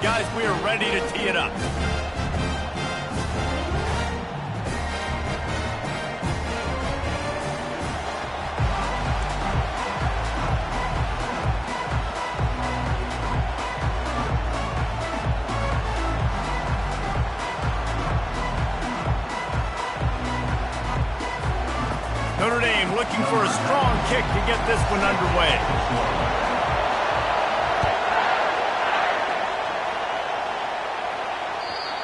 Guys, we are ready to tee it up. Notre Dame looking for a strong kick to get this one underway.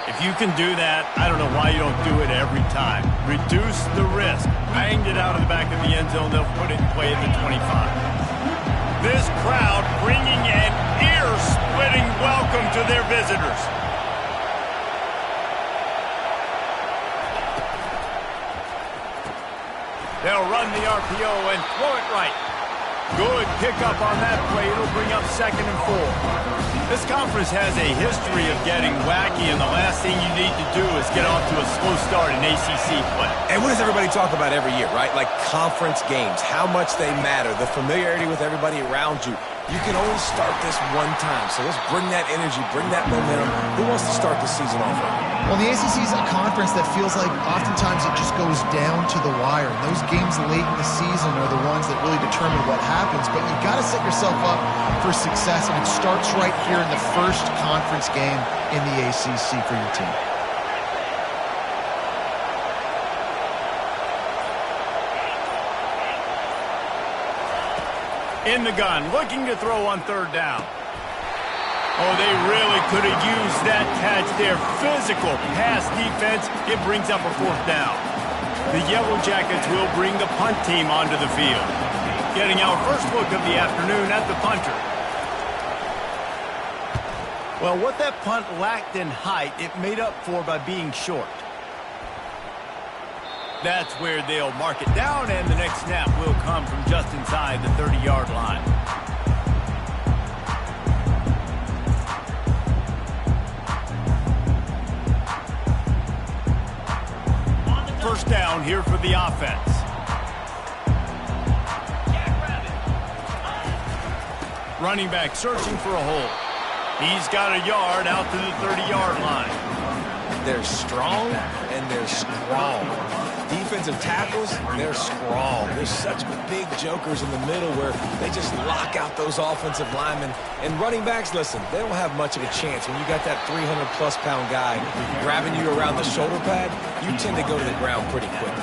If you can do that, I don't know why you don't do it every time. Reduce the risk. Banged it out of the back of the end zone. They'll put it in play at the 25. This crowd bringing an ear-splitting welcome to their visitors. They'll run the RPO and throw it right. Good pickup on that play. It'll bring up 2nd and 4. This conference has a history of getting wacky, and the last thing you need to do is get off to a slow start in ACC play. And what does everybody talk about every year, right? Like conference games, how much they matter, the familiarity with everybody around you. You can only start this one time, so let's bring that energy, bring that momentum. Who wants to start the season off right? Well, the ACC is a conference that feels like oftentimes it just goes down to the wire. Those games late in the season are the ones that really determine what happens, but you've got to set yourself up for success, and it starts right here in the first conference game in the ACC for your team. In the gun, looking to throw on 3rd down. Oh, they really could have used that catch there. Physical pass defense. It brings up a 4th down. The Yellow Jackets will bring the punt team onto the field. Getting our first look of the afternoon at the punter. Well, what that punt lacked in height, it made up for by being short. That's where they'll mark it down, and the next snap will come from just inside the 30-yard line. First down here for the offense. Running back searching for a hole. He's got a yard out to the 30-yard line. They're strong and they're strong. Defensive tackles, they're strong. There's such big jokers in the middle where they just lock out those offensive linemen. And running backs, listen, they don't have much of a chance. When you got that 300-plus pound guy grabbing you around the shoulder pad, you tend to go to the ground pretty quick.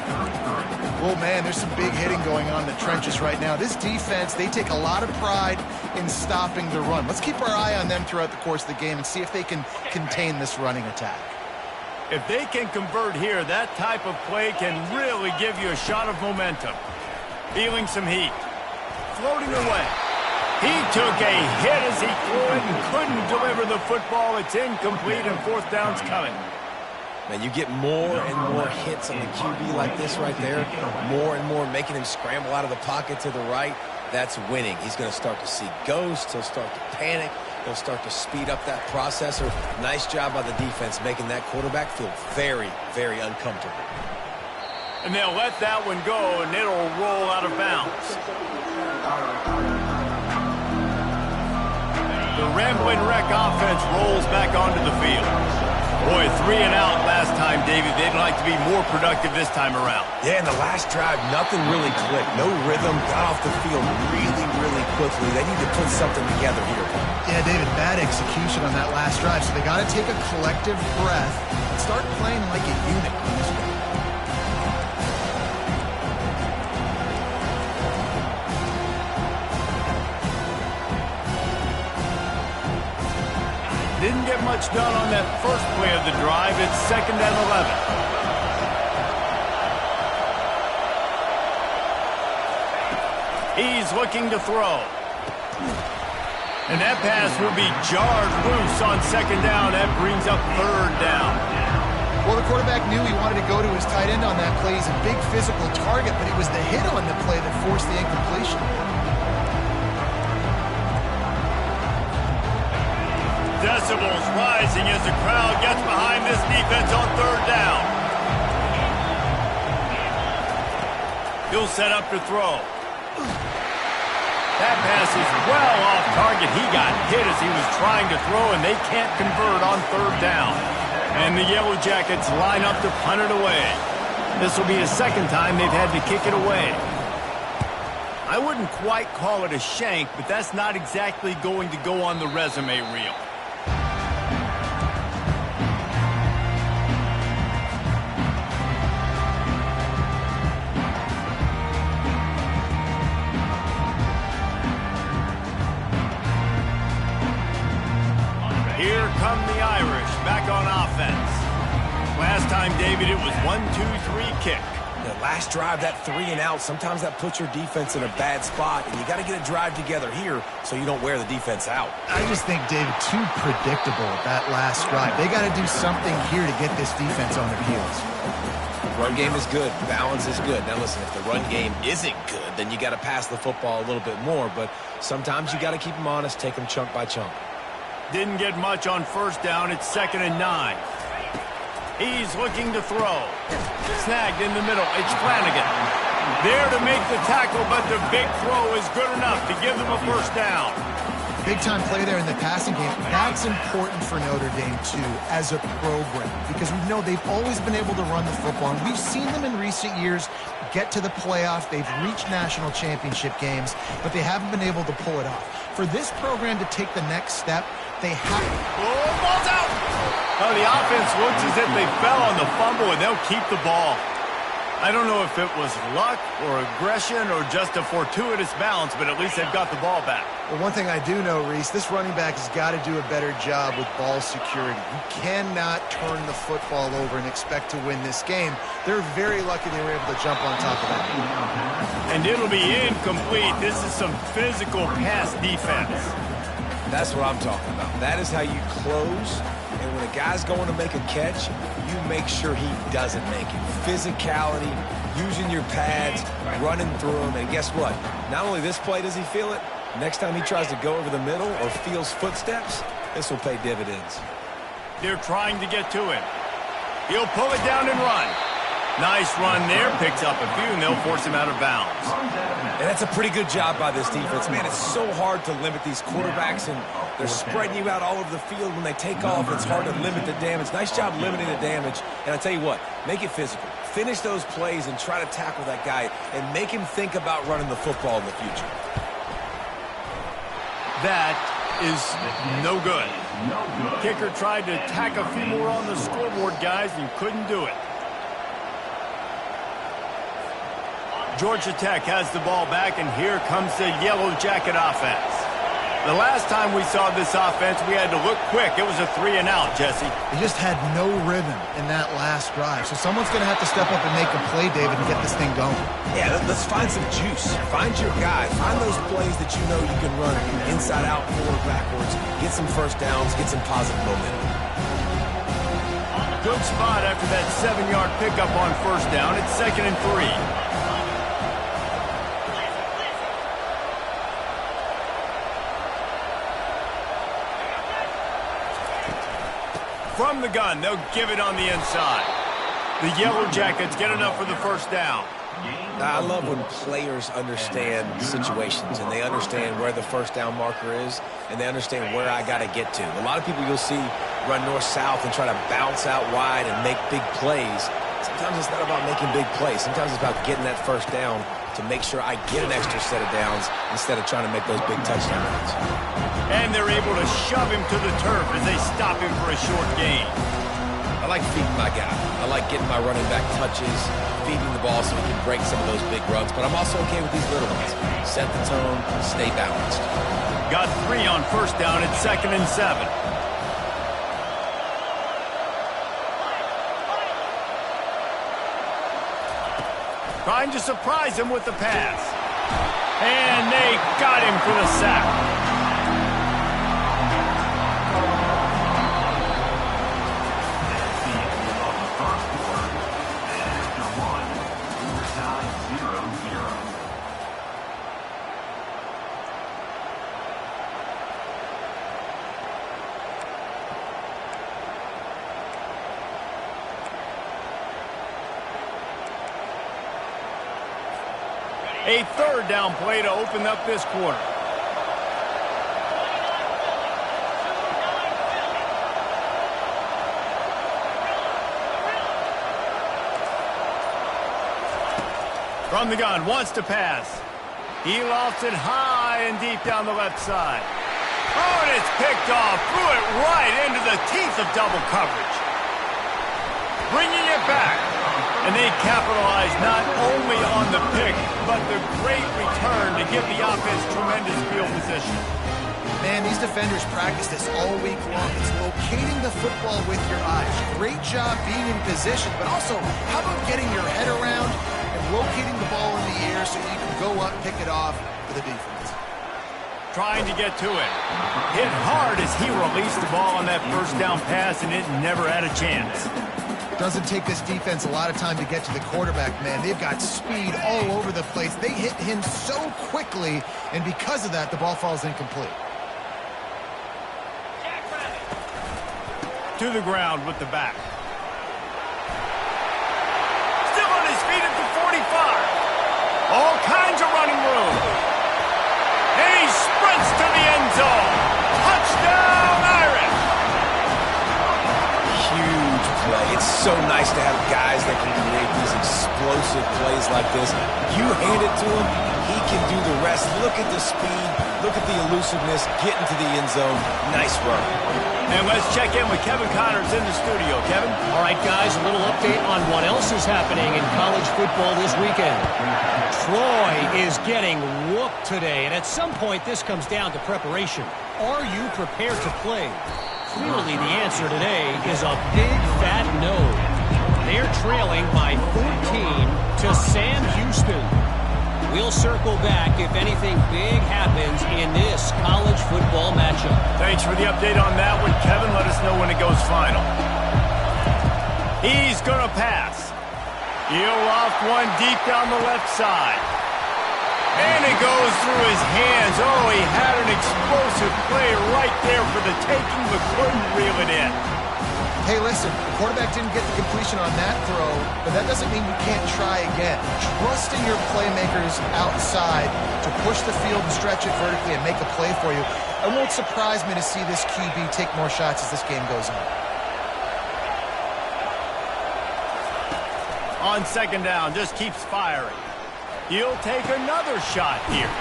Well, man, there's some big hitting going on in the trenches right now. This defense, they take a lot of pride in stopping the run. Let's keep our eye on them throughout the course of the game and see if they can contain this running attack. If they can convert here, that type of play can really give you a shot of momentum. Feeling some heat. Floating away. He took a hit as he threw it and couldn't deliver the football. It's incomplete and 4th down's coming. Man, you get more and more hits on the QB like this right there. More and more making him scramble out of the pocket to the right. That's winning. He's going to start to see ghosts. He'll start to panic. He'll start to speed up that processor. Nice job by the defense making that quarterback feel very, very uncomfortable. And they'll let that one go, and it'll roll out of bounds. The Rambling Wreck offense rolls back onto the field. Boy, 3 and out last time, David. They'd like to be more productive this time around. Yeah, in the last drive, nothing really clicked. No rhythm, got off the field really, really quickly. They need to put something together here. Yeah, David, bad execution on that last drive, so they got to take a collective breath and start playing like a unit on this one. Didn't get much done on that first play of the drive. It's 2nd and 11. He's looking to throw. And that pass will be jarred loose on 2nd down. That brings up 3rd down. Well, the quarterback knew he wanted to go to his tight end on that play. He's a big physical target, but it was the hit on the play that forced the incompletion. Decibels rising as the crowd gets behind this defense on 3rd down. He'll set up to throw. That pass is well off target. He got hit as he was trying to throw, and they can't convert on third down. And the Yellow Jackets line up to punt it away. This will be the second time they've had to kick it away. I wouldn't quite call it a shank, but that's not exactly going to go on the resume reel. Here come the Irish back on offense. Last time, David, it was 1-2-3 kick. The last drive, that 3 and out, sometimes that puts your defense in a bad spot, and you got to get a drive together here so you don't wear the defense out. I just think, David, too predictable that last drive. They got to do something here to get this defense on their heels. Run game is good. Balance is good. Now, listen, if the run game isn't good, then you got to pass the football a little bit more, but sometimes you got to keep them honest, take them chunk by chunk. Didn't get much on first down. It's 2nd and 9. He's looking to throw. Snagged in the middle. It's Flanagan. There to make the tackle, but the big throw is good enough to give them a first down. Big-time play there in the passing game. That's important for Notre Dame, too, as a program, because we know they've always been able to run the football, and we've seen them in recent years get to the playoff. They've reached national championship games, but they haven't been able to pull it off. For this program to take the next step, they have... Oh, ball's out! Oh, the offense looks as if they fell on the fumble, and they'll keep the ball. I don't know if it was luck or aggression or just a fortuitous bounce, but at least they've got the ball back. Well, one thing I do know, Reese, this running back has got to do a better job with ball security. You cannot turn the football over and expect to win this game. They're very lucky they were able to jump on top of that. And it'll be incomplete. This is some physical pass defense. That's what I'm talking about. That is how you close. And when a guy's going to make a catch, you make sure he doesn't make it. Physicality, using your pads, running through them. And guess what? Not only this play does he feel it, next time he tries to go over the middle or feels footsteps, this will pay dividends. They're trying to get to him. He'll pull it down and run. Nice run there. Picks up a few, and they'll force him out of bounds. And that's a pretty good job by this defense. Man, it's so hard to limit these quarterbacks, and they're spreading you out all over the field. When they take off, it's hard to limit the damage. Nice job limiting the damage. And I tell you what, make it physical. Finish those plays and try to tackle that guy and make him think about running the football in the future. That is no good. Kicker tried to tack a few more on the scoreboard, guys, and couldn't do it. Georgia Tech has the ball back, and here comes the Yellow Jacket offense. The last time we saw this offense, we had to look quick. It was a 3 and out, Jesse. They just had no rhythm in that last drive. So someone's going to have to step up and make a play, David, and get this thing going. Yeah, let's find some juice. Find your guy. Find those plays that you know you can run inside out, forward, backwards. Get some first downs. Get some positive momentum. Good spot after that 7-yard pickup on first down. It's 2nd and 3. From the gun, they'll give it on the inside. The Yellow Jackets get enough for the first down. I love when players understand situations and they understand where the first down marker is and they understand where I got to get to. A lot of people you'll see run north-south and try to bounce out wide and make big plays. Sometimes it's not about making big plays. Sometimes it's about getting that first down to make sure I get an extra set of downs instead of trying to make those big touchdown runs. And they're able to shove him to the turf as they stop him for a short gain. I like feeding my guy. I like getting my running back touches, feeding the ball so he can break some of those big runs. But I'm also okay with these little ones. Set the tone, stay balanced. Got 3 on first down. It's 2nd and 7. Trying to surprise him with the pass. And they got him for the sack. A 3rd down play to open up this quarter. From the gun, wants to pass. He lofts it high and deep down the left side. Oh, and it's picked off. Threw it right into the teeth of double coverage. Bringing it back. And they capitalize not only on the pick, but the great return to give the offense tremendous field position. Man, these defenders practice this all week long. It's locating the football with your eyes. Great job being in position, but also, how about getting your head around and locating the ball in the air so you can go up, pick it off for the defense. Trying to get to it. Hit hard as he released the ball on that first down pass, and it never had a chance. Doesn't take this defense a lot of time to get to the quarterback, man. They've got speed all over the place. They hit him so quickly, and because of that, the ball falls incomplete. To the ground with the back. Still on his feet at the 45. All kinds of running room. And he sprints to the end zone. Touchdown, Irish. Huge play. It's so nice to have guys that can create these explosive plays like this. You hand it to him, he can do the rest. Look at the speed. Look at the elusiveness. Getting to the end zone. Nice run. And let's check in with Kevin Connors in the studio. Kevin? All right, guys, a little update on what else is happening in college football this weekend. Troy is getting whooped today, and at some point this comes down to preparation. Are you prepared to play? Clearly the answer today is a big fat no. They're trailing by 14 to Sam Houston. We'll circle back if anything big happens in this college football matchup. Thanks for the update on that one, Kevin. Let us know when it goes final. He's going to pass. He'll loft one deep down the left side. And it goes through his hands. Oh, he had an explosive play right there for the taking, but couldn't reel it in. Hey, listen, the quarterback didn't get the completion on that throw, but that doesn't mean you can't try again. Trust in your playmakers outside to push the field and stretch it vertically and make a play for you. It won't surprise me to see this QB take more shots as this game goes on. On second down, just keeps firing. He'll take another shot here.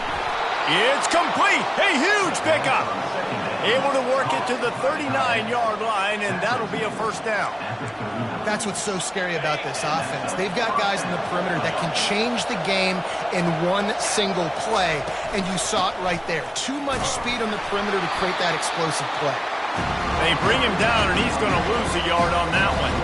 It's complete. A huge pickup. Able to work it to the 39-yard line, and that'll be a first down. That's what's so scary about this offense. They've got guys in the perimeter that can change the game in one single play, and you saw it right there. Too much speed on the perimeter to create that explosive play. They bring him down, and he's going to lose a yard on that one.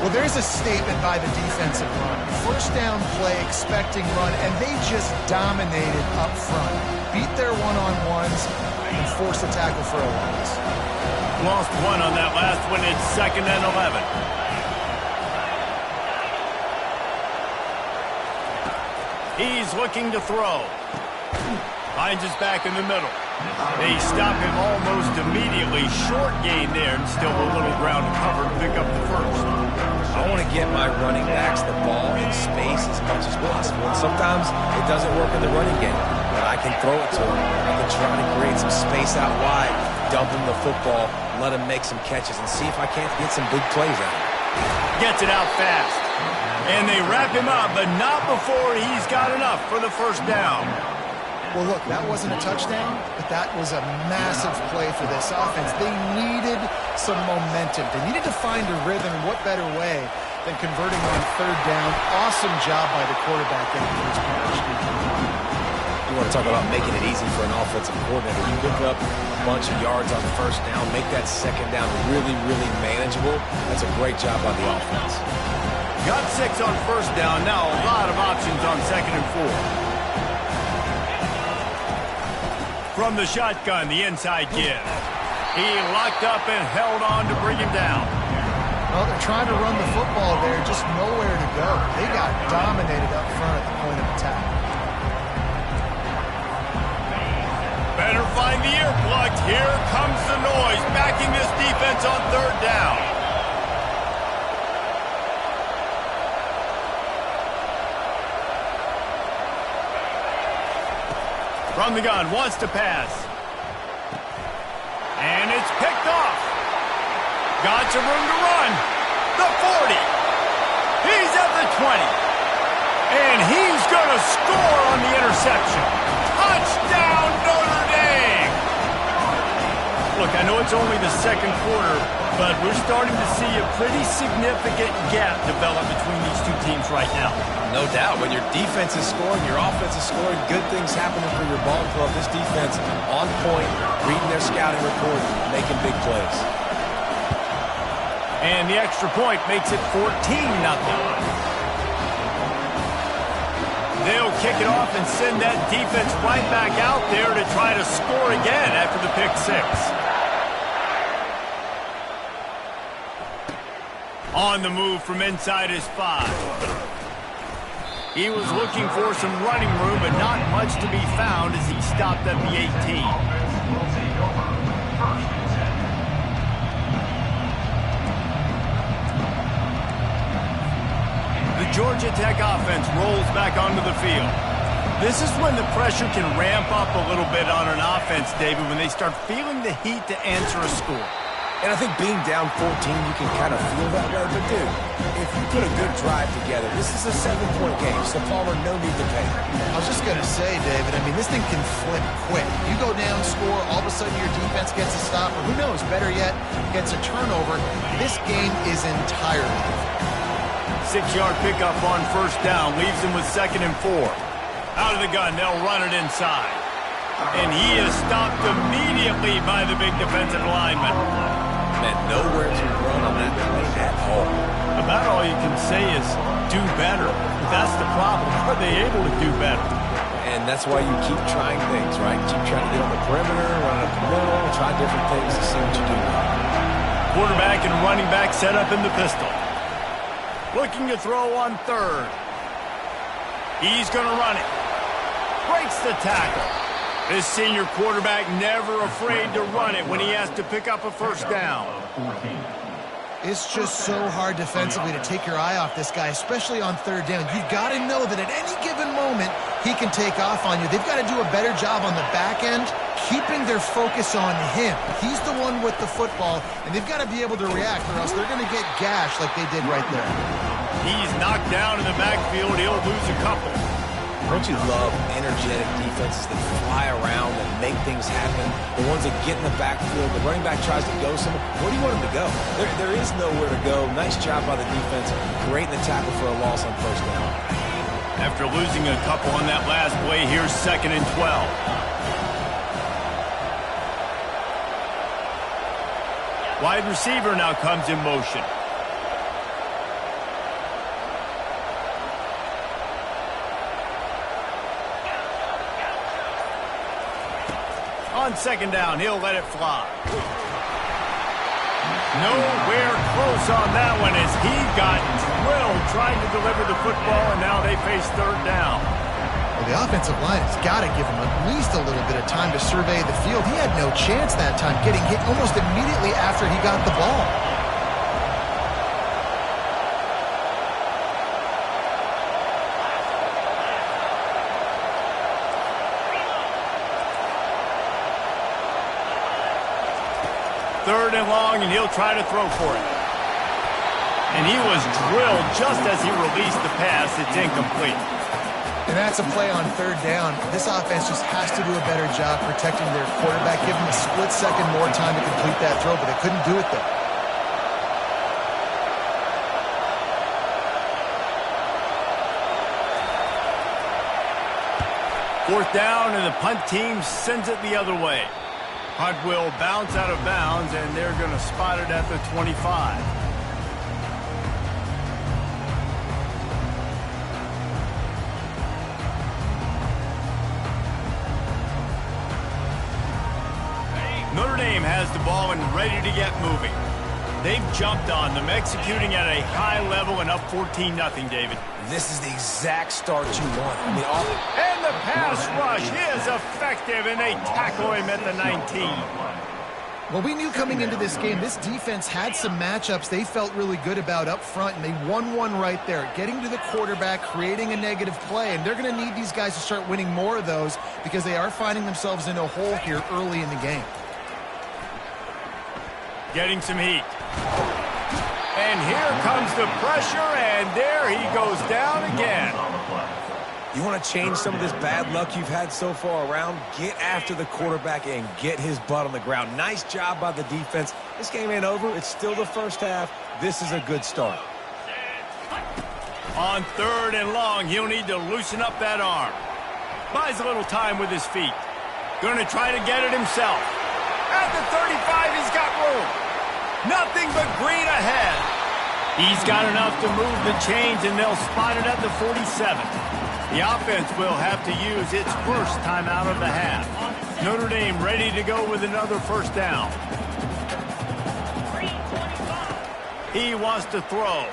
Well, there's a statement by the defensive line. First down play, expecting run, and they just dominated up front. Beat their one-on-ones and forced the tackle for a loss. Lost one on that last one. It's 2nd and 11. He's looking to throw. Finds his back in the middle. They stop him almost immediately. Short gain there, and still a little ground to cover to pick up the first. I want to get my running backs the ball in space as much as possible. And sometimes it doesn't work in the running game, but I can throw it to him. I can try to create some space out wide, dump him the football, let him make some catches, and see if I can't get some big plays out of him. Gets it out fast. And they wrap him up, but not before he's got enough for the first down. Well, look, that wasn't a touchdown, but that was a massive play for this offense. They needed some momentum. They needed to find a rhythm, and what better way than converting on third down. Awesome job by the quarterback getting first catch. You want to talk about making it easy for an offensive coordinator. You pick up a bunch of yards on first down, make that second down really, really manageable. That's a great job by the offense. Got 6 on first down. Now a lot of options on 2nd and 4. From the shotgun, the inside give. He locked up and held on to bring him down. Well, they're trying to run the football there, just nowhere to go. They got dominated up front at the point of attack. Better find the ear plugged. Here comes the noise, backing this defense on third down. From the gun, wants to pass. And it's picked off. Got some room to run. The 40. He's at the 20. And he's going to score on the interception. Touchdown, Notre Dame! Look, I know it's only the second quarter, but we're starting to see a pretty significant gap develop between these two teams right now. No doubt. When your defense is scoring, your offense is scoring, good things happening for your ball club. This defense on point, reading their scouting report, making big plays. And the extra point makes it 14-0. They'll kick it off and send that defense right back out there to try to score again after the pick six. On the move from inside his 5. He was looking for some running room, but not much to be found as he stopped at the 18. The Georgia Tech offense rolls back onto the field. This is when the pressure can ramp up a little bit on an offense, David, when they start feeling the heat to answer a score. And I think being down 14, you can kind of feel that way. But, dude, if you put a good drive together, this is a 7-point game. So, Palmer, no need to panic. I was just going to say, David, I mean, this thing can flip quick. You go down, score, all of a sudden your defense gets a stop, or who knows, better yet, gets a turnover. This game is entirely different. 6-yard pickup on first down leaves him with 2nd and 4. Out of the gun, they'll run it inside. And he is stopped immediately by the big defensive lineman. Man, nowhere to run on that play at all. About all you can say is do better. But that's the problem. Are they able to do better? And that's why you keep trying things, right? Keep trying to get on the perimeter, run up the middle, try different things to see what you do. Quarterback and running back set up in the pistol. Looking to throw on 3rd. He's going to run it. Breaks the tackle. This senior quarterback never afraid to run it when he has to pick up a first down. It's just so hard defensively to take your eye off this guy, especially on 3rd down. You've got to know that at any given moment, he can take off on you. They've got to do a better job on the back end, keeping their focus on him. He's the one with the football, and they've got to be able to react, or else they're going to get gashed like they did right there. He's knocked down in the backfield. He'll lose a couple. Don't you love energetic defenses that fly around and make things happen? The ones that get in the backfield, the running back tries to go somewhere. Where do you want him to go? There is nowhere to go. Nice job by the defense, creating the tackle for a loss on first down. After losing a couple on that last play, here's 2nd and 12. Wide receiver now comes in motion. On 2nd down, he'll let it fly. Nowhere close on that one as he got drilled trying to deliver the football, and now they face 3rd down. Well, the offensive line has got to give him at least a little bit of time to survey the field. He had no chance that time, getting hit almost immediately after he got the ball. Third and long, and he'll try to throw for it. And he was drilled just as he released the pass. It's incomplete. And that's a play on 3rd down. This offense just has to do a better job protecting their quarterback. Give him a split second more time to complete that throw, but they couldn't do it there. 4th down, and the punt team sends it the other way. Punt will bounce out of bounds, and they're going to spot it at the 25. Notre Dame has the ball and ready to get moving. They've jumped on them, executing at a high level and up 14-0, David. This is the exact start you want. And the pass rush is effective, and they tackle him at the 19. Well, we knew coming into this game, this defense had some matchups they felt really good about up front, and they won one right there, getting to the quarterback, creating a negative play, and they're going to need these guys to start winning more of those because they are finding themselves in a hole here early in the game. Getting some heat. And here comes the pressure, and there he goes down again. You want to change some of this bad luck you've had so far around? Get after the quarterback and get his butt on the ground. Nice job by the defense. This game ain't over. It's still the first half. This is a good start. On 3rd and long, he'll need to loosen up that arm. Buys a little time with his feet. Going to try to get it himself. At the 35, he's got room. Nothing but green ahead. He's got enough to move the chains, and they'll spot it at the 47. The offense will have to use its first timeout of the half. Notre Dame ready to go with another first down. He wants to throw.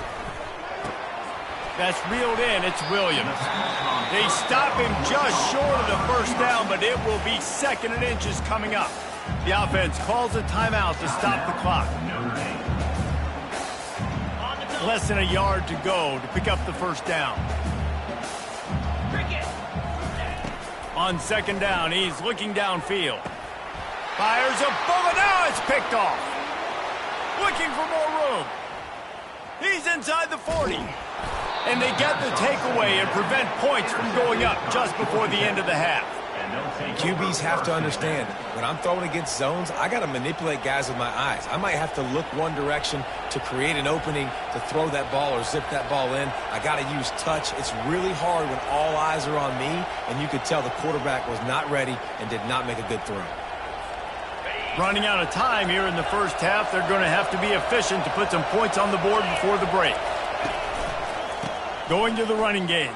That's reeled in. It's Williams. They stop him just short of the first down, but it will be 2nd and inches coming up. The offense calls a timeout to stop the clock. Less than a yard to go to pick up the first down. On 2nd down, he's looking downfield. Fires a bullet. Now it's picked off. Looking for more room. He's inside the 40. And they get the takeaway and prevent points from going up just before the end of the half. QBs have to understand, when I'm throwing against zones, I got to manipulate guys with my eyes. I might have to look one direction to create an opening to throw that ball or zip that ball in. I got to use touch. It's really hard when all eyes are on me, and you could tell the quarterback was not ready and did not make a good throw. Running out of time here in the first half, they're going to have to be efficient to put some points on the board before the break. Going to the running game.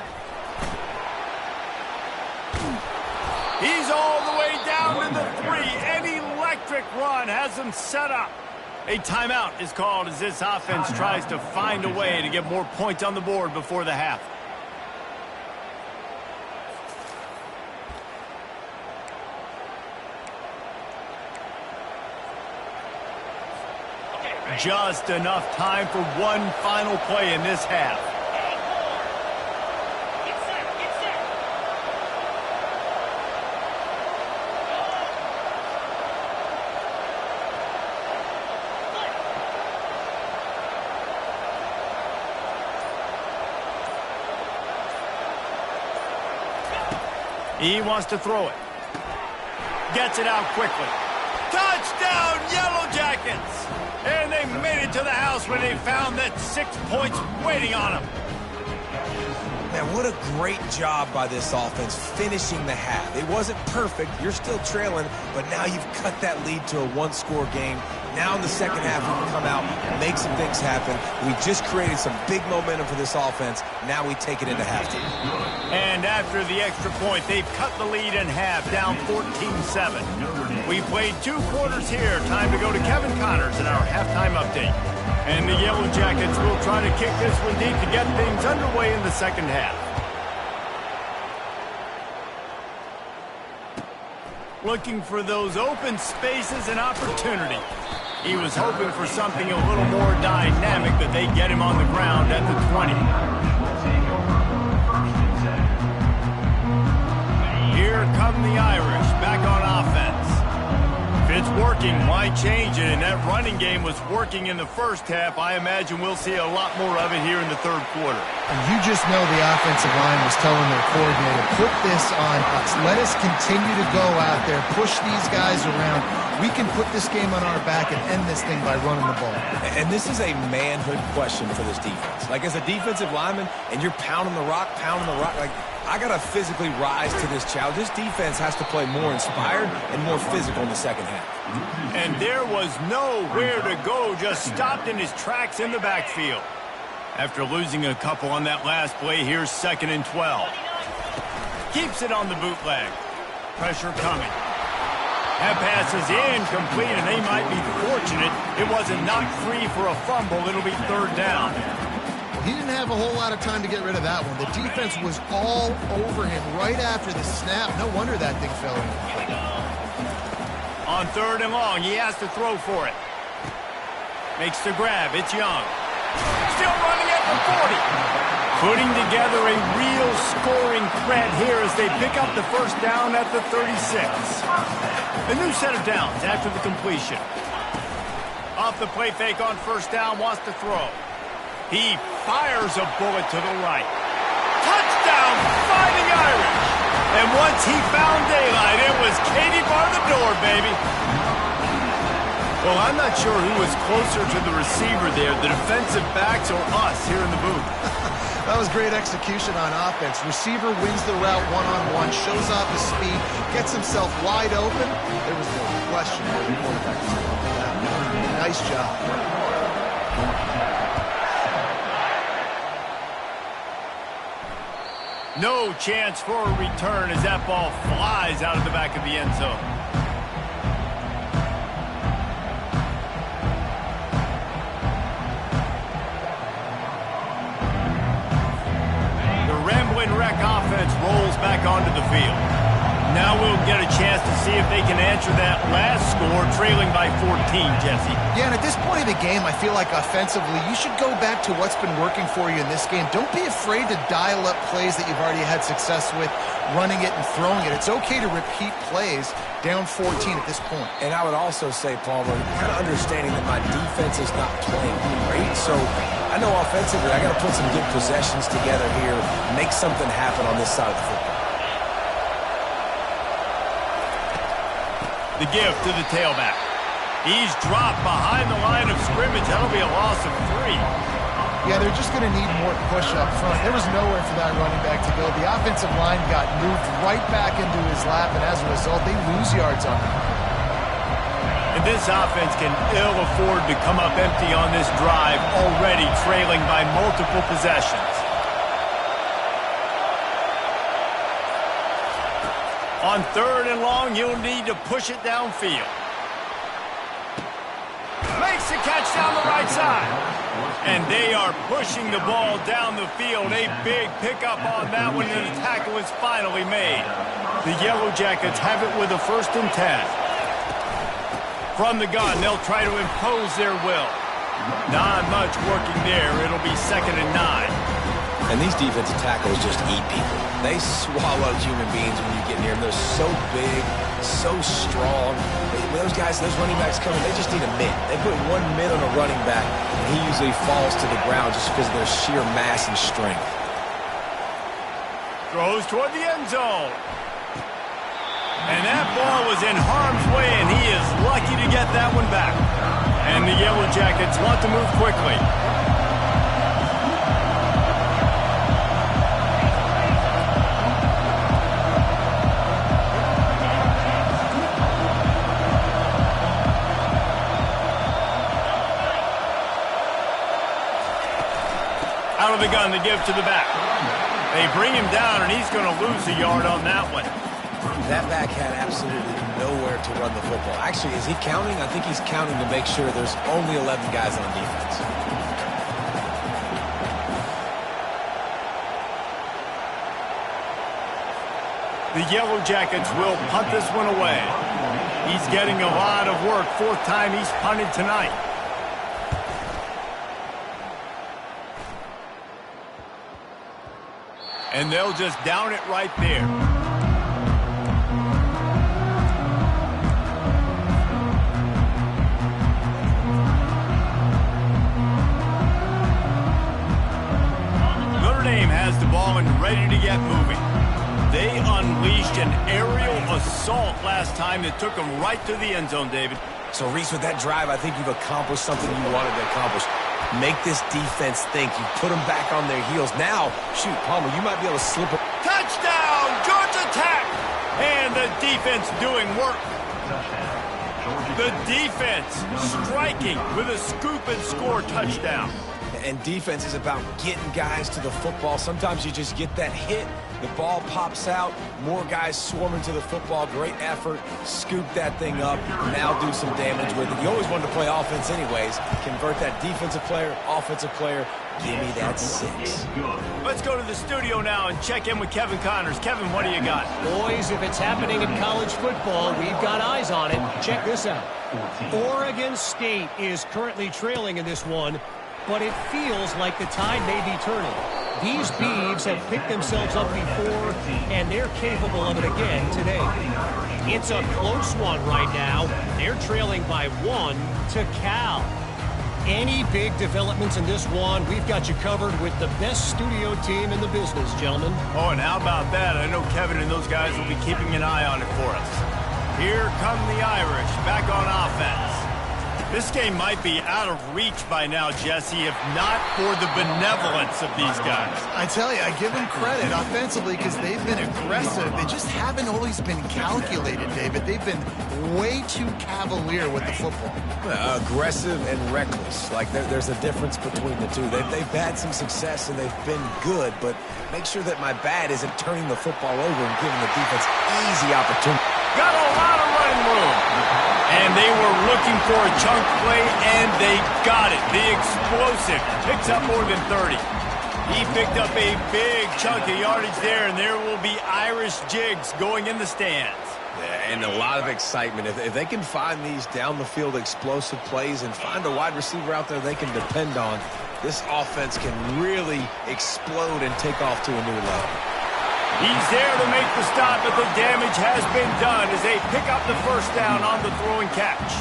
He's all the way down to the 3. An electric run has him set up. A timeout is called as this offense tries to find a way to get more points on the board before the half. Just enough time for one final play in this half. He wants to throw it. Gets it out quickly. Touchdown, Yellow Jackets! And they made it to the house when they found that 6 points waiting on them. Man, what a great job by this offense finishing the half. It wasn't perfect. You're still trailing, but now you've cut that lead to a one-score game. Now in the second half, we can come out and make some things happen. We just created some big momentum for this offense. Now we take it into halftime. And after the extra point, they've cut the lead in half, down 14-7. We played 2 quarters here. Time to go to Kevin Connors in our halftime update. And the Yellow Jackets will try to kick this one deep to get things underway in the second half. Looking for those open spaces and opportunity. He was hoping for something a little more dynamic, but they get him on the ground at the 20. Here come the Irish back on offense. If it's working, why change it? And that running game was working in the first half. I imagine we'll see a lot more of it here in the third quarter. And you just know the offensive line was telling their coordinator, put this on us. Let us continue to go out there, push these guys around. We can put this game on our back and end this thing by running the ball. And this is a manhood question for this defense. Like, as a defensive lineman, and you're pounding the rock, like, I got to physically rise to this challenge. This defense has to play more inspired and more physical in the second half. And there was nowhere to go, just stopped in his tracks in the backfield. After losing a couple on that last play, here's 2nd and 12. Keeps it on the bootleg. Pressure coming. That pass is incomplete, and they might be fortunate it wasn't knocked free for a fumble. It'll be 3rd down. He didn't have a whole lot of time to get rid of that one. The defense was all over him right after the snap. No wonder that thing fell in. On 3rd and long, he has to throw for it. Makes the grab. It's Young. Still running at the 40. Putting together a real scoring threat here as they pick up the first down at the 36. A new set of downs after the completion. A off the play fake on first down, wants to throw. He fires a bullet to the right. Touchdown, Fighting Irish! And once he found daylight, it was Katie bar the door, baby. Well, I'm not sure who was closer to the receiver there, the defensive backs or us here in the booth. That was great execution on offense. Receiver wins the route one-on-one, shows off his speed, gets himself wide open. There was no question where the quarterback was going to that. Nice job. No chance for a return as that ball flies out of the back of the end zone. Wreck offense rolls back onto the field. Now we'll get a chance to see if they can answer that last score, trailing by 14, Jesse. Yeah, and at this point of the game, I feel like offensively, you should go back to what's been working for you in this game. Don't be afraid to dial up plays that you've already had success with, running it and throwing it. It's okay to repeat plays down 14 at this point. And I would also say, Palmer, kind of understanding that my defense is not playing great, so I know offensively I got to put some good possessions together here, make something happen on this side of the football. The give to the tailback. He's dropped behind the line of scrimmage. That'll be a loss of 3. Yeah, they're just going to need more push up front. There was nowhere for that running back to go. The offensive line got moved right back into his lap, and as a result, they lose yards on him. And this offense can ill afford to come up empty on this drive, already trailing by multiple possessions. On 3rd and long, you'll need to push it downfield. Makes the catch down the right side. And they are pushing the ball down the field. A big pickup on that one, and the tackle is finally made. The Yellow Jackets have it with a 1st and 10. From the gun, they'll try to impose their will. Not much working there. It'll be 2nd and 9. And these defensive tackles just eat people. They swallow human beings when you get near them. They're so big, so strong. Those guys, those running backs coming, they just need a mid. They put one mid on a running back, and he usually falls to the ground just because of their sheer mass and strength. Throws toward the end zone. And that ball was in harm's way, and he is lucky to get that one back. And the Yellow Jackets want to move quickly. Out of the gun, the give to the back. They bring him down, and he's going to lose a yard on that one. That back had absolutely nowhere to run the football. Actually, is he counting? I think he's counting to make sure there's only 11 guys on defense. The Yellow Jackets will punt this one away. He's getting a lot of work. 4th time he's punted tonight. And they'll just down it right there. Notre Dame has the ball and ready to get moving. They unleashed an aerial assault last time that took them right to the end zone, David. So, Reese, with that drive, I think you've accomplished something you wanted to accomplish. Make this defense think. You put them back on their heels. Now, shoot, Palmer, you might be able to slip it. Touchdown, Georgia Tech! And the defense doing work. The defense striking with a scoop and score touchdown. And defense is about getting guys to the football. Sometimes you just get that hit, the ball pops out, more guys swarming to the football. Great effort, scoop that thing up, now do some damage with it. You always wanted to play offense anyways. Convert that defensive player, offensive player. Give me that 6. Let's go to the studio now and check in with Kevin Connors. Kevin, what do you got? Boys, if it's happening in college football, we've got eyes on it. Check this out. Oregon State is currently trailing in this one, but it feels like the tide may be turning. These Beavs have picked themselves up before, and they're capable of it again today. It's a close one right now. They're trailing by 1 to Cal. Any big developments in this one, we've got you covered with the best studio team in the business, gentlemen. Oh, and how about that? I know Kevin and those guys will be keeping an eye on it for us. Here come the Irish, back on offense. This game might be out of reach by now, Jesse, if not for the benevolence of these guys. I tell you, I give them credit offensively because they've been aggressive. They just haven't always been calculated, David. They've been way too cavalier with the football. Aggressive and reckless. Like, there's a difference between the two. They've had some success and they've been good, but make sure that my bad isn't turning the football over and giving the defense easy opportunity. Got a lot of running room. And they were looking for a chunk play, and they got it. The explosive picks up more than 30. He picked up a big chunk of yardage there, and there will be Irish jigs going in the stands. Yeah, and a lot of excitement. If they can find these down-the-field explosive plays and find a wide receiver out there they can depend on, this offense can really explode and take off to a new level. He's there to make the stop, but the damage has been done as they pick up the first down on the throwing catch.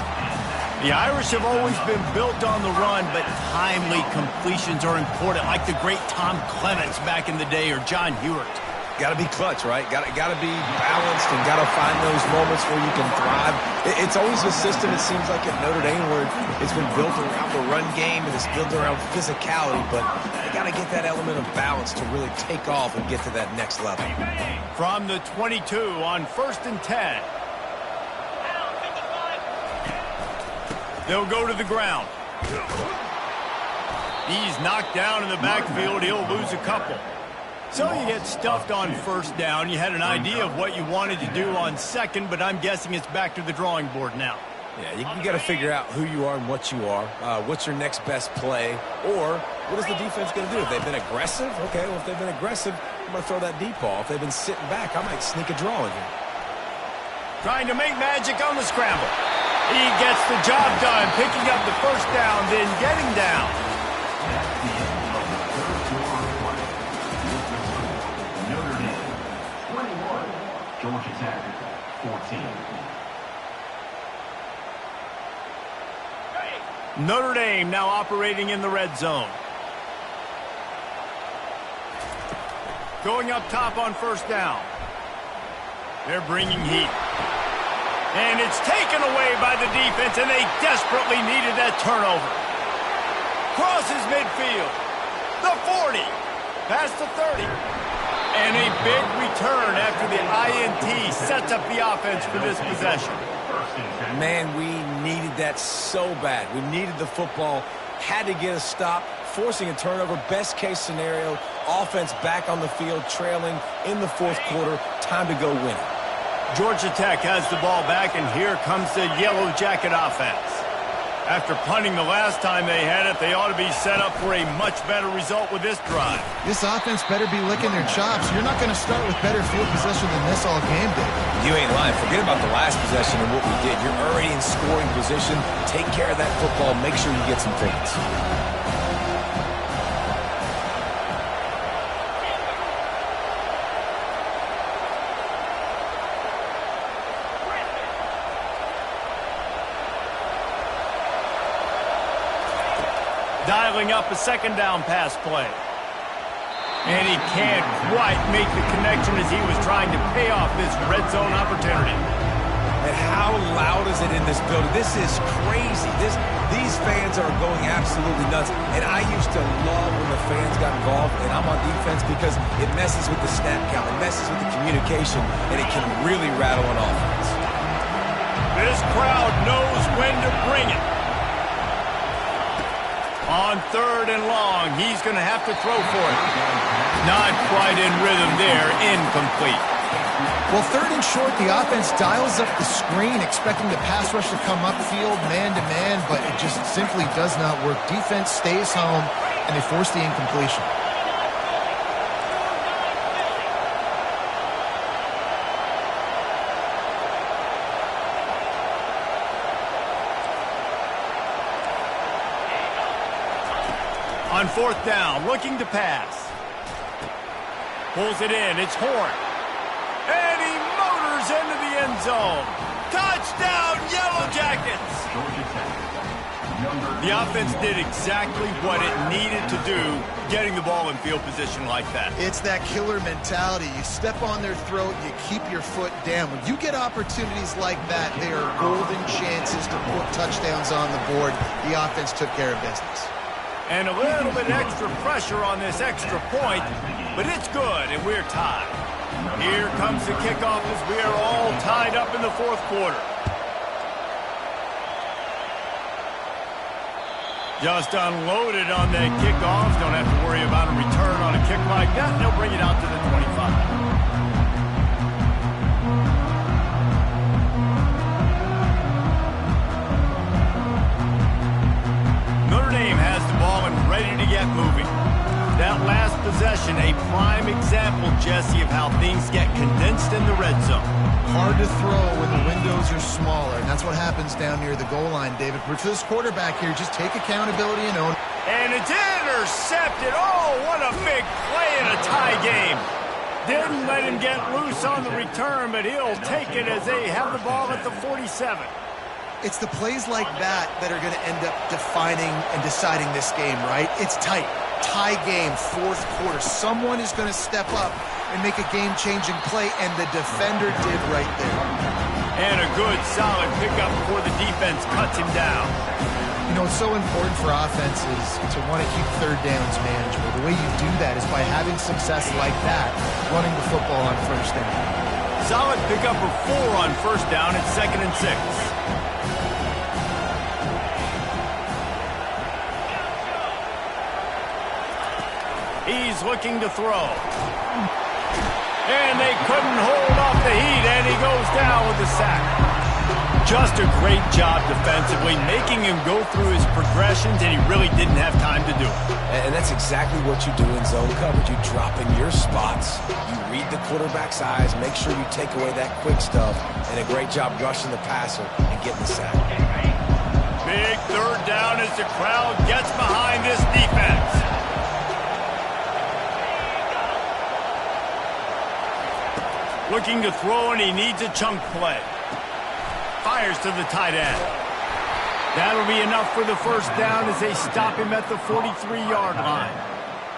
The Irish have always been built on the run, but timely completions are important, like the great Tom Clements back in the day or John Hewart. Got to be clutch, right? Got to be balanced and got to find those moments where you can thrive. It's always a system, it seems like, at Notre Dame where it's been built around the run game and it's built around physicality, but you got to get that element of balance to really take off and get to that next level. From the 22 on 1st and 10. They'll go to the ground. He's knocked down in the backfield. He'll lose a couple. So you get stuffed on first down. You had an idea of what you wanted to do on second, but I'm guessing it's back to the drawing board now. Yeah, you got to figure out who you are and what you are. What's your next best play? Or what is the defense going to do? If they've been aggressive, okay, well, if they've been aggressive, I'm going to throw that deep ball. If they've been sitting back, I might sneak a draw in here. Trying to make magic on the scramble. He gets the job done, picking up the first down, then getting down. Georgia Tech, 14. Notre Dame now operating in the red zone. Going up top on first down. They're bringing heat. And it's taken away by the defense, and they desperately needed that turnover. Crosses midfield. The 40. Past the 30. And a big return after the INT sets up the offense for this possession. Man, we needed that so bad. We needed the football, had to get a stop, forcing a turnover. Best case scenario, offense back on the field, trailing in the fourth quarter. Time to go win it. Georgia Tech has the ball back, and here comes the Yellow Jacket offense. After punting the last time they had it, they ought to be set up for a much better result with this drive. This offense better be licking their chops. You're not going to start with better field possession than this all game, David. You ain't lying. Forget about the last possession and what we did. You're already in scoring position. Take care of that football. Make sure you get some points. Dialing up a second down pass play. And he can't quite make the connection as he was trying to pay off this red zone opportunity. And how loud is it in this building? This is crazy. These fans are going absolutely nuts. And I used to love when the fans got involved, and I'm on defense because it messes with the snap count. It messes with the communication, and it can really rattle an offense. This crowd knows when to bring it. On 3rd and long, he's going to have to throw for it. Not quite in rhythm there, incomplete. Well, 3rd and short, the offense dials up the screen, expecting the pass rush to come upfield, man-to-man, but it just simply does not work. Defense stays home, and they force the incompletion. On 4th down, looking to pass. Pulls it in, it's Horn. And he motors into the end zone. Touchdown, Yellow Jackets! Georgia Tech, The offense did exactly what it needed to do, getting the ball in field position like that. It's that killer mentality. You step on their throat, you keep your foot down. When you get opportunities like that, they are golden chances to put touchdowns on the board. The offense took care of business. And a little bit extra pressure on this extra point, but it's good, and we're tied. Here comes the kickoff as we are all tied up in the fourth quarter. Just unloaded on that kickoff. Don't have to worry about a return on a kick like that. They'll bring it out to the 25. Notre Dame has the ball and ready to get moving. That last possession, a prime example, Jesse, of how things get condensed in the red zone. Hard to throw when the windows are smaller, and that's what happens down near the goal line, David. But for this quarterback here, just take accountability and own. And it's intercepted. Oh, what a big play in a tie game. Didn't let him get loose on the return, but he'll take it as they have the ball at the 47. It's the plays like that that are going to end up defining and deciding this game, right? It's tight. Tie game, fourth quarter. Someone is going to step up and make a game-changing play, and the defender did right there. And a good, solid pickup before the defense cuts him down. You know, it's so important for offenses to want to keep third downs manageable. The way you do that is by having success like that, running the football on first down. Solid pickup of 4 on first down. It's 2nd and 6. He's looking to throw. And they couldn't hold off the heat, and he goes down with the sack. Just a great job defensively, making him go through his progressions, and he really didn't have time to do it. And that's exactly what you do in zone coverage. You drop in your spots, you read the quarterback's eyes, make sure you take away that quick stuff, and a great job rushing the passer and getting the sack. Big third down as the crowd gets behind this defense. Looking to throw, and he needs a chunk play. Fires to the tight end. That'll be enough for the first down as they stop him at the 43-yard line.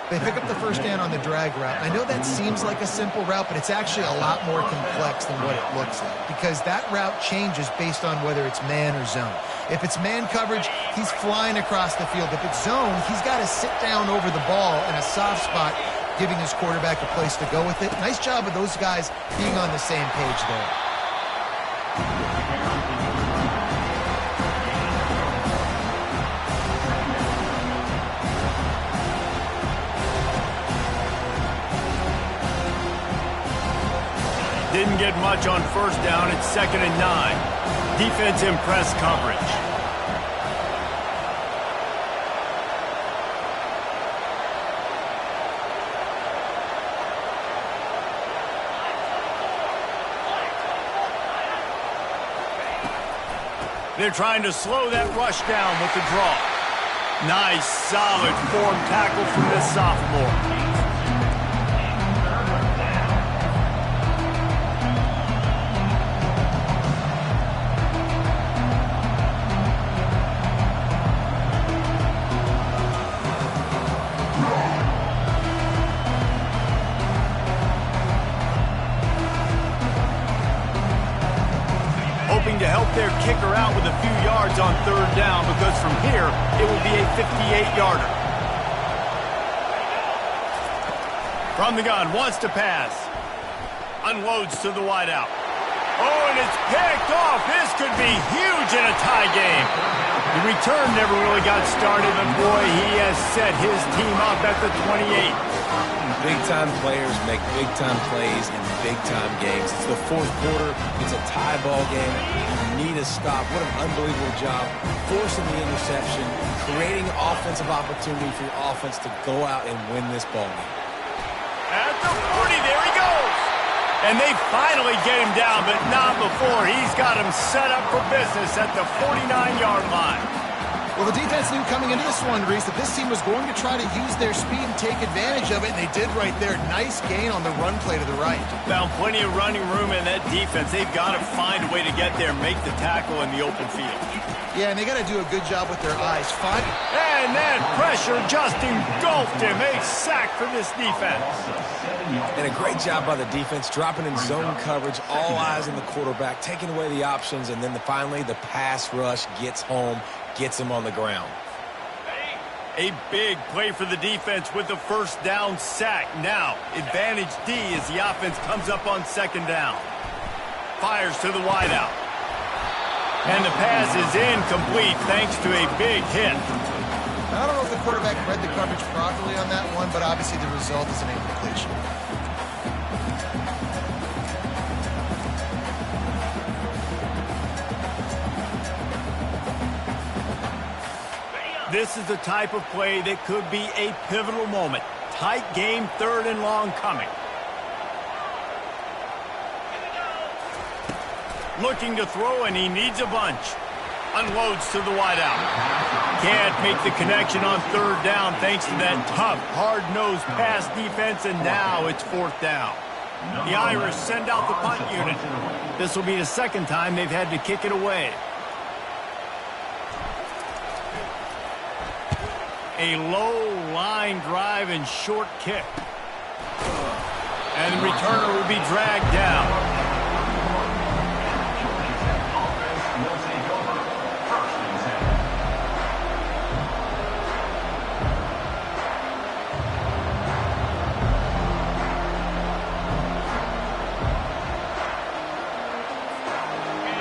They pick up the first down on the drag route. I know that seems like a simple route, but it's actually a lot more complex than what it looks like, because that route changes based on whether it's man or zone. If it's man coverage, he's flying across the field. If it's zone, he's got to sit down over the ball in a soft spot, giving his quarterback a place to go with it. Nice job of those guys being on the same page there. Didn't get much on first down. It's 2nd and 9. Defense in press coverage. They're trying to slow that rush down with the draw. Nice, solid form tackle from this sophomore. To help their kicker out with a few yards on third down, because from here it will be a 58-yarder. From the gun, wants to pass. Unloads to the wideout. Oh, and it's picked off. This could be huge in a tie game. The return never really got started, but boy, he has set his team up at the 28. Big-time players make big-time plays in big-time games. It's the fourth quarter. It's a tie ball game. You need a stop. What an unbelievable job forcing the interception, creating offensive opportunity for your offense to go out and win this ball game. At the 40, there he goes. And they finally get him down, but not before. He's got him set up for business at the 49-yard line. Well, the defense knew coming into this one, Reese, that this team was going to try to use their speed and take advantage of it, and they did right there. Nice gain on the run play to the right. Found plenty of running room in that defense. They've got to find a way to get there, make the tackle in the open field. Yeah, and they got to do a good job with their eyes. And that pressure just engulfed him. A sack for this defense. And a great job by the defense, dropping in zone coverage, all eyes on the quarterback, taking away the options, and then finally the pass rush gets home, gets him on the ground. A big play for the defense with the first down sack. Now, advantage D as the offense comes up on second down. Fires to the wideout. And the pass is incomplete thanks to a big hit. I don't know if the quarterback read the coverage properly on that one, but obviously the result is an incompletion. This is the type of play that could be a pivotal moment. Tight game, third and long coming. Looking to throw, and he needs a bunch. Unloads to the wideout. Can't make the connection on third down thanks to that tough, hard-nosed pass defense, and now it's fourth down. The Irish send out the punt unit. This will be the second time they've had to kick it away. A low line drive and short kick. And the returner will be dragged down.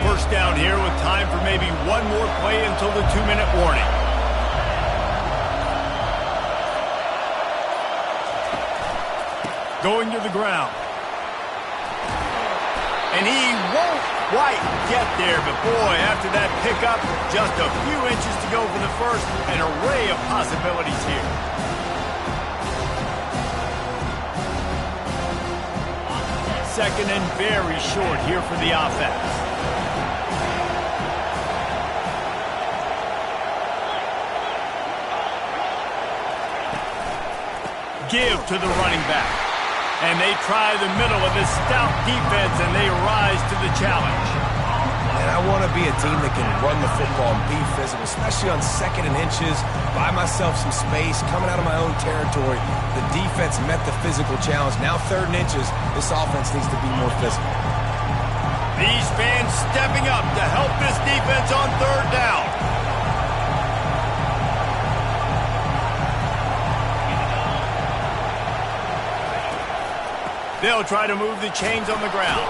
First down here with time for maybe one more play until the 2-minute warning. Going to the ground. And he won't quite get there, but boy, after that pickup, just a few inches to go for the first. An array of possibilities here. Second and very short here for the offense. Give to the running back. And they try the middle of this stout defense, and they rise to the challenge. And I want to be a team that can run the football and be physical, especially on second and inches, buy myself some space, coming out of my own territory. The defense met the physical challenge. Now third and inches, this offense needs to be more physical. These fans stepping up to help this defense on third down. They'll try to move the chains on the ground.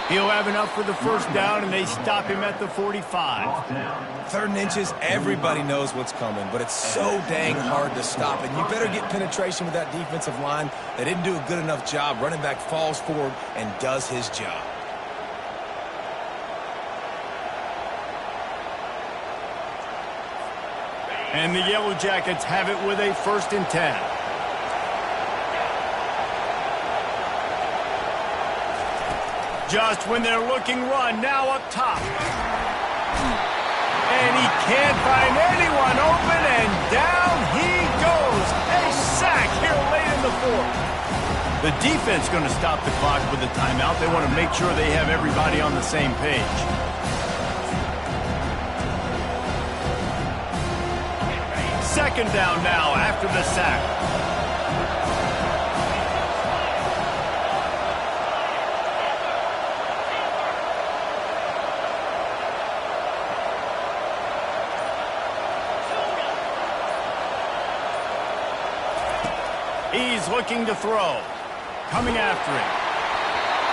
He'll have enough for the first down, and they stop him at the 45. Third and inches, everybody knows what's coming, but it's so dang hard to stop. And you better get penetration with that defensive line. They didn't do a good enough job. Running back falls forward and does his job. And the Yellow Jackets have it with a 1st and 10. Just when they're looking run, now up top. And he can't find anyone open, and down he goes. A sack here late in the fourth. The defense going to stop the clock with a timeout. They want to make sure they have everybody on the same page. Second down now after the sack. He's looking to throw. Coming after him.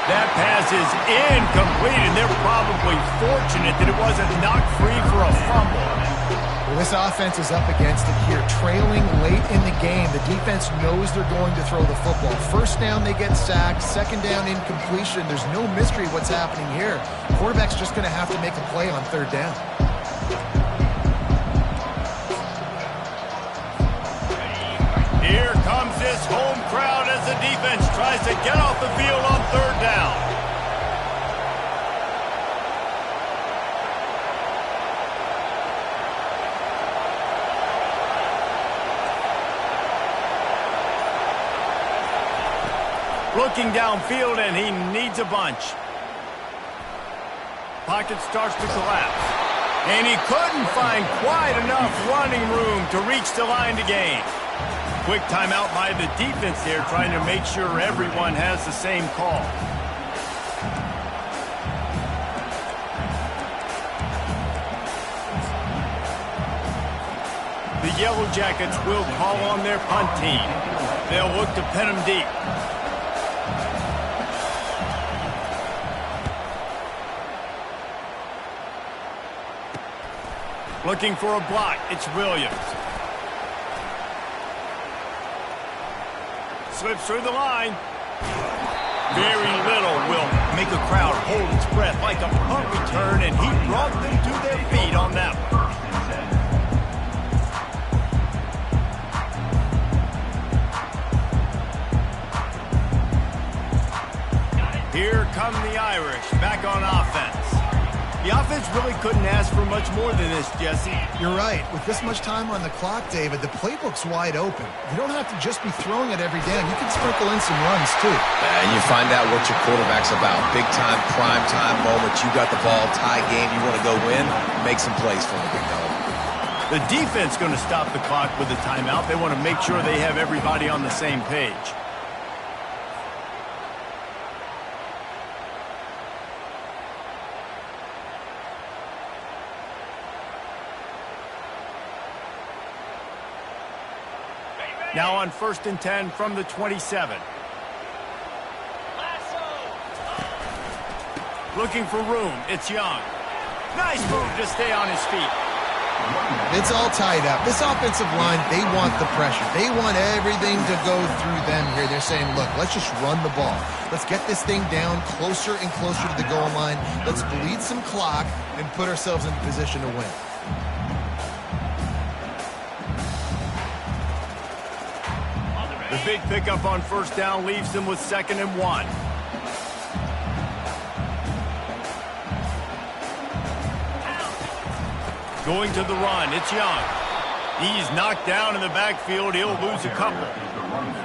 That pass is incomplete, and they're probably fortunate that it wasn't knocked free for a fumble. Well, this offense is up against it here. Trailing late in the game, the defense knows they're going to throw the football. First down, they get sacked. Second down, incompletion. There's no mystery what's happening here. Quarterback's just going to have to make a play on third down. Here comes this home crowd as the defense tries to get off the field on third down. Looking downfield, and he needs a bunch. Pocket starts to collapse. And he couldn't find quite enough running room to reach the line to gain. Quick timeout by the defense there, trying to make sure everyone has the same call. The Yellow Jackets will call on their punt team. They'll look to pin them deep. Looking for a block. It's Williams. Slips through the line. Very little will make a crowd hold its breath like a punt return, and he brought them to their feet on that one. Here come the Irish back on offense. The offense really couldn't ask for much more than this, Jesse. You're right. With this much time on the clock, David, the playbook's wide open. You don't have to just be throwing it every down. You can sprinkle in some runs, too. And you find out what your quarterback's about. Big-time, prime-time moments. You got the ball, tie game. You want to go win? Make some plays for the big dog. The defense going to stop the clock with a timeout. They want to make sure they have everybody on the same page. Now on 1st and 10 from the 27. Looking for room. It's Young. Nice move to stay on his feet. It's all tied up. This offensive line, they want the pressure. They want everything to go through them here. They're saying, look, let's just run the ball. Let's get this thing down closer and closer to the goal line. Let's bleed some clock and put ourselves in position to win. The big pickup on 1st down leaves them with 2nd and 1. Going to the run, it's Young. He's knocked down in the backfield. He'll lose a couple.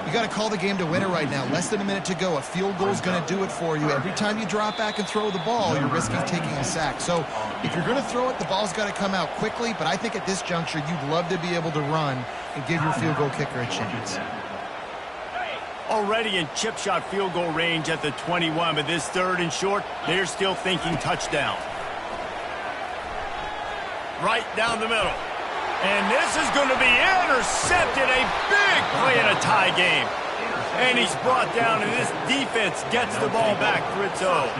You got to call the game to win it right now. Less than a minute to go. A field goal is going to do it for you. Every time you drop back and throw the ball, you're risking taking a sack. So if you're going to throw it, the ball's got to come out quickly. But I think at this juncture, you'd love to be able to run and give your field goal kicker a chance. Already in chip shot field goal range at the 21, but this 3rd and short, they're still thinking touchdown. Right down the middle. And this is going to be intercepted. A big play in a tie game. And he's brought down, and this defense gets the ball back for its own.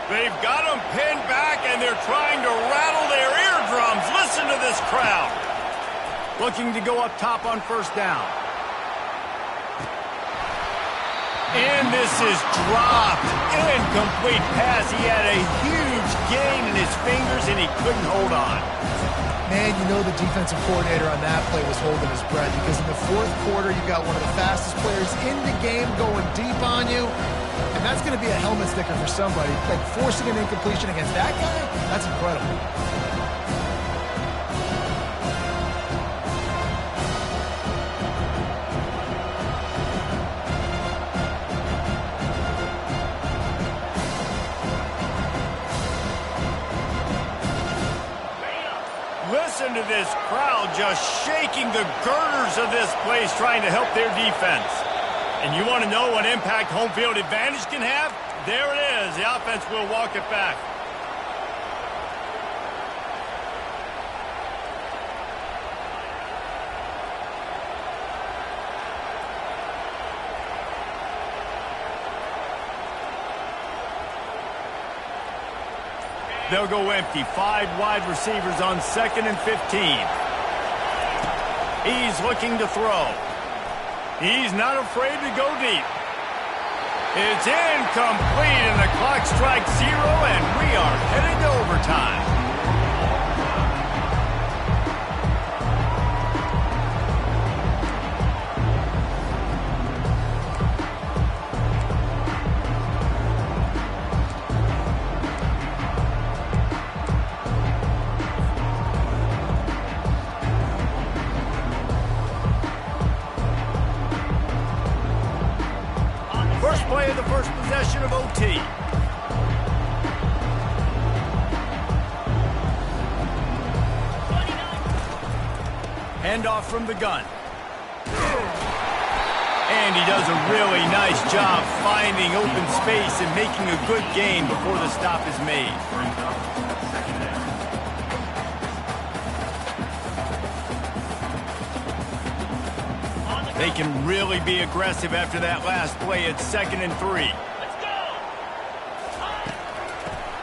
They've got them pinned back, and they're trying to rattle their eardrums. Listen to this crowd. Looking to go up top on 1st down. And this is dropped. Incomplete pass. He had a huge gain in his fingers, and he couldn't hold on. Man, you know the defensive coordinator on that play was holding his breath, because in the 4th quarter, you got one of the fastest players in the game going deep on you. And that's going to be a helmet sticker for somebody. Like, forcing an incompletion against that guy, that's incredible. Listen to this crowd just shaking the girders of this place, trying to help their defense. And you want to know what impact home field advantage can have? There it is. The offense will walk it back. They'll go empty. 5 wide receivers on 2nd and 15. He's looking to throw. He's not afraid to go deep. It's incomplete, and the clock strikes 0, and we are headed to overtime. Handoff from the gun. And he does a really nice job finding open space and making a good gain before the stop is made. They can really be aggressive after that last play at 2nd and 3.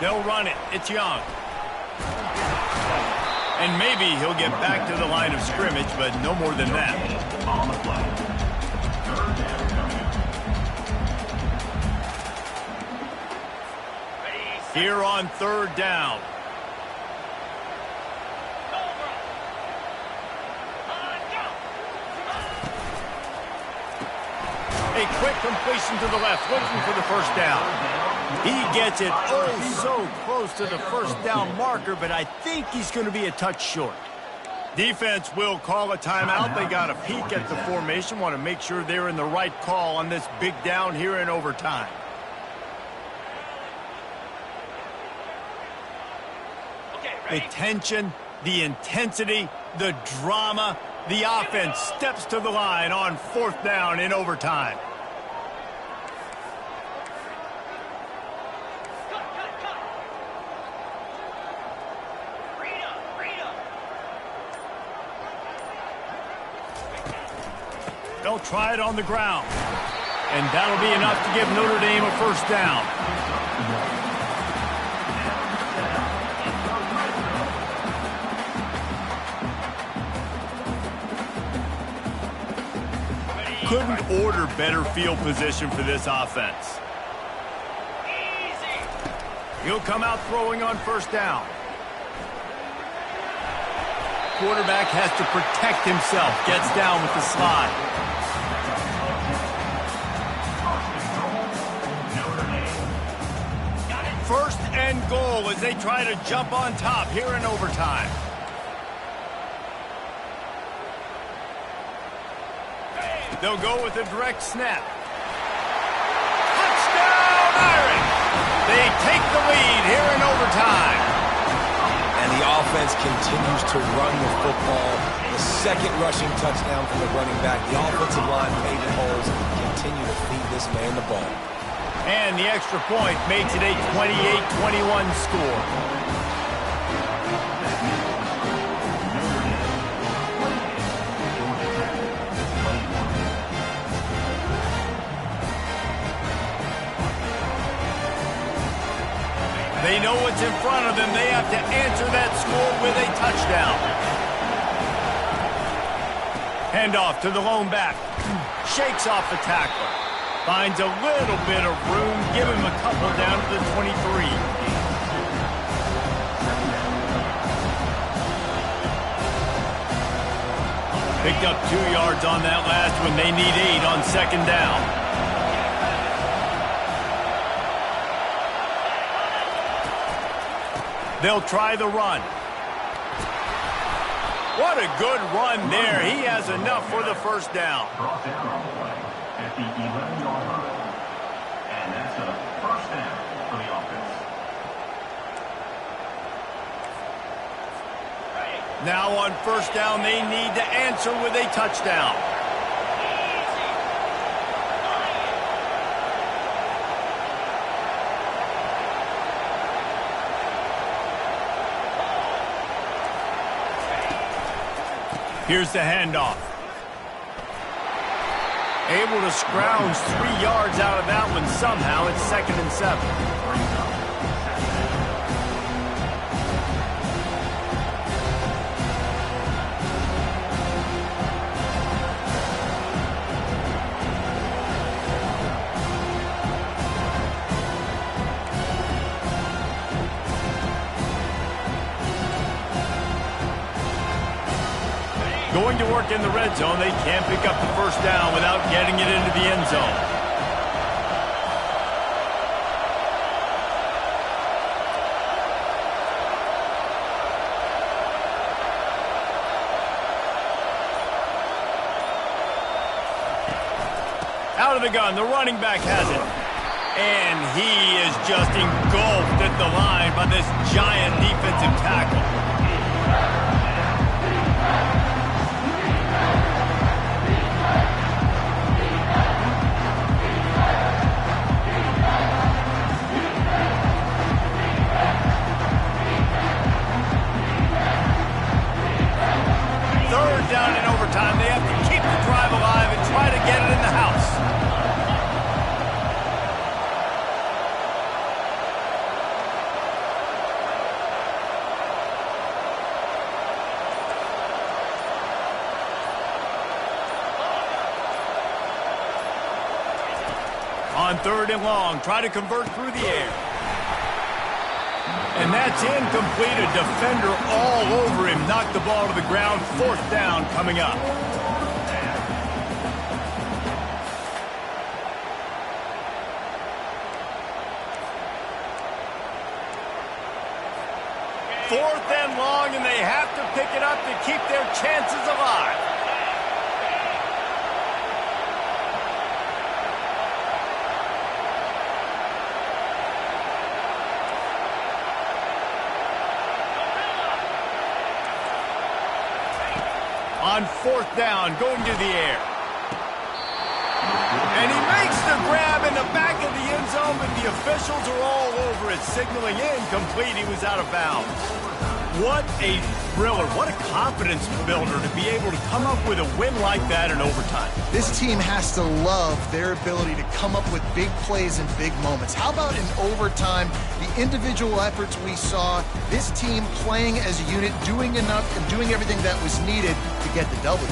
They'll run it. It's Young. And maybe he'll get back to the line of scrimmage, but no more than that. On the play. Third down. Here on 3rd down. A quick completion to the left, looking for the first down. He gets it oh so close to the first down marker, but I think he's going to be a touch short. Defense will call a timeout. They got a peek at the formation, want to make sure they're in the right call on this big down here in overtime. The tension, the intensity, the drama, the offense steps to the line on 4th down in overtime. They'll try it on the ground. And that'll be enough to give Notre Dame a first down. Couldn't order better field position for this offense. He'll come out throwing on first down. Quarterback has to protect himself. Gets down with the slide. First and goal as they try to jump on top here in overtime. They'll go with a direct snap. Touchdown, Irish! They take the lead here in overtime. And the offense continues to run the football. The second rushing touchdown from the running back. The offensive line paving holes continue to feed this man the ball. And the extra point makes it a 28-21 score. They know what's in front of them. They have to answer that score with a touchdown. Handoff to the lone back. Shakes off the tackler. Finds a little bit of room. Give him a couple down to the 23. Picked up 2 yards on that last one. They need 8 on 2nd down. They'll try the run. What a good run there. He has enough for the first down. Brought down on the play at the 11-yard line. And that's a first down for the offense. Now on first down, they need to answer with a touchdown. Here's the handoff. Able to scrounge 3 yards out of that one somehow. It's 2nd and 7. Going to work in the red zone. They can't pick up the first down without getting it into the end zone. Out of the gun, the running back has it. And he is just engulfed at the line by this giant defensive tackle. 3rd and long. Try to convert through the air. And that's incomplete. A defender all over him. Knocked the ball to the ground. 4th down coming up. Fourth and long, and they have to pick it up to keep their chances alive. On 4th down, going to the air. And he makes the grab in the back of the end zone, but the officials are all over it, signaling incomplete. He was out of bounds. What a thriller. What a confidence builder to be able to come up with a win like that in overtime. This team has to love their ability to come up with big plays and big moments. How about in overtime, the individual efforts we saw, this team playing as a unit, doing enough and doing everything that was needed to get the W.